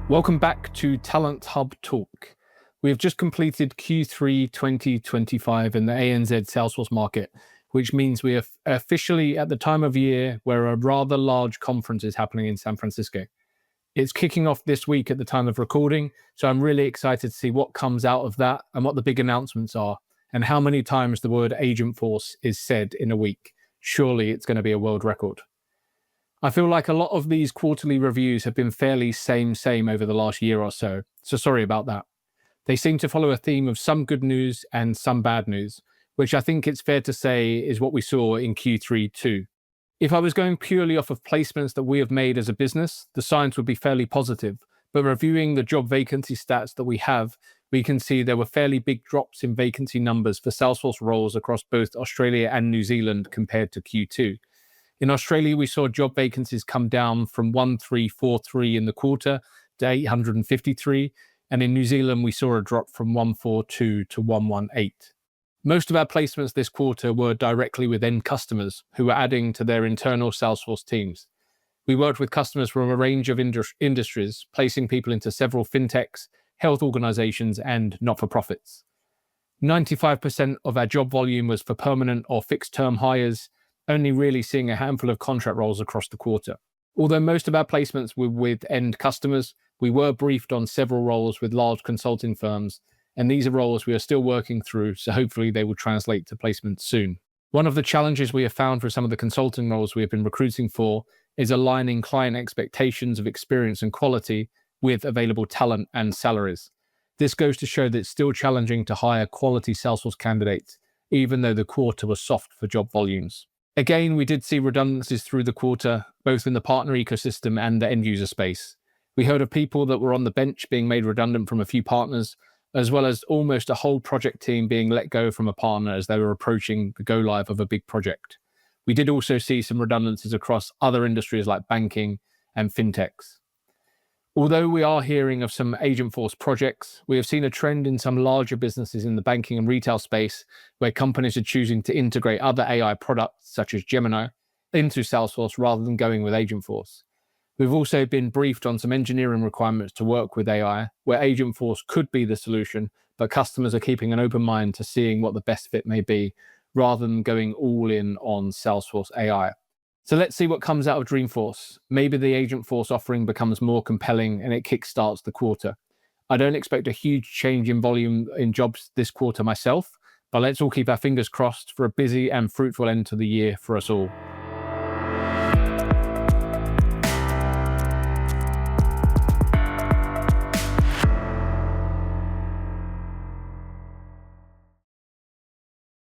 Welcome back to Talent Hub Talk. We have just completed Q3 2025 in the ANZ Salesforce market, which means we are officially at the time of year where a rather large conference is happening in San Francisco. It's kicking off this week at the time of recording, so I'm really excited to see what comes out of that and what the big announcements are, and how many times the word Agentforce is said in a week. Surely it's going to be a world record. I feel like a lot of these quarterly reviews have been fairly same over the last year or so sorry about that. They seem to follow a theme of some good news and some bad news, which I think it's fair to say is what we saw in Q3 too. If I was going purely off of placements that we have made as a business, the signs would be fairly positive, but reviewing the job vacancy stats that we have, we can see there were fairly big drops in vacancy numbers for Salesforce roles across both Australia and New Zealand compared to Q2. In Australia, we saw job vacancies come down from 1,343 in the quarter to 853, and in New Zealand, we saw a drop from 142 to 118. Most of our placements this quarter were directly with end customers who were adding to their internal Salesforce teams. We worked with customers from a range of industries, placing people into several fintechs, health organizations, and not-for-profits. 95% of our job volume was for permanent or fixed-term hires, only really seeing a handful of contract roles across the quarter. Although most of our placements were with end customers, we were briefed on several roles with large consulting firms, and these are roles we are still working through, so hopefully they will translate to placements soon. One of the challenges we have found for some of the consulting roles we have been recruiting for is aligning client expectations of experience and quality with available talent and salaries. This goes to show that it's still challenging to hire quality Salesforce candidates, even though the quarter was soft for job volumes. Again, we did see redundancies through the quarter, both in the partner ecosystem and the end user space. We heard of people that were on the bench being made redundant from a few partners, as well as almost a whole project team being let go from a partner as they were approaching the go live of a big project. We did also see some redundancies across other industries like banking and fintechs. Although we are hearing of some Agentforce projects, we have seen a trend in some larger businesses in the banking and retail space where companies are choosing to integrate other AI products, such as Gemini, into Salesforce rather than going with Agentforce. We've also been briefed on some engineering requirements to work with AI, where Agentforce could be the solution, but customers are keeping an open mind to seeing what the best fit may be, rather than going all in on Salesforce AI. So let's see what comes out of Dreamforce. Maybe the Agentforce offering becomes more compelling and it kickstarts the quarter. I don't expect a huge change in volume in jobs this quarter myself, but let's all keep our fingers crossed for a busy and fruitful end to the year for us all.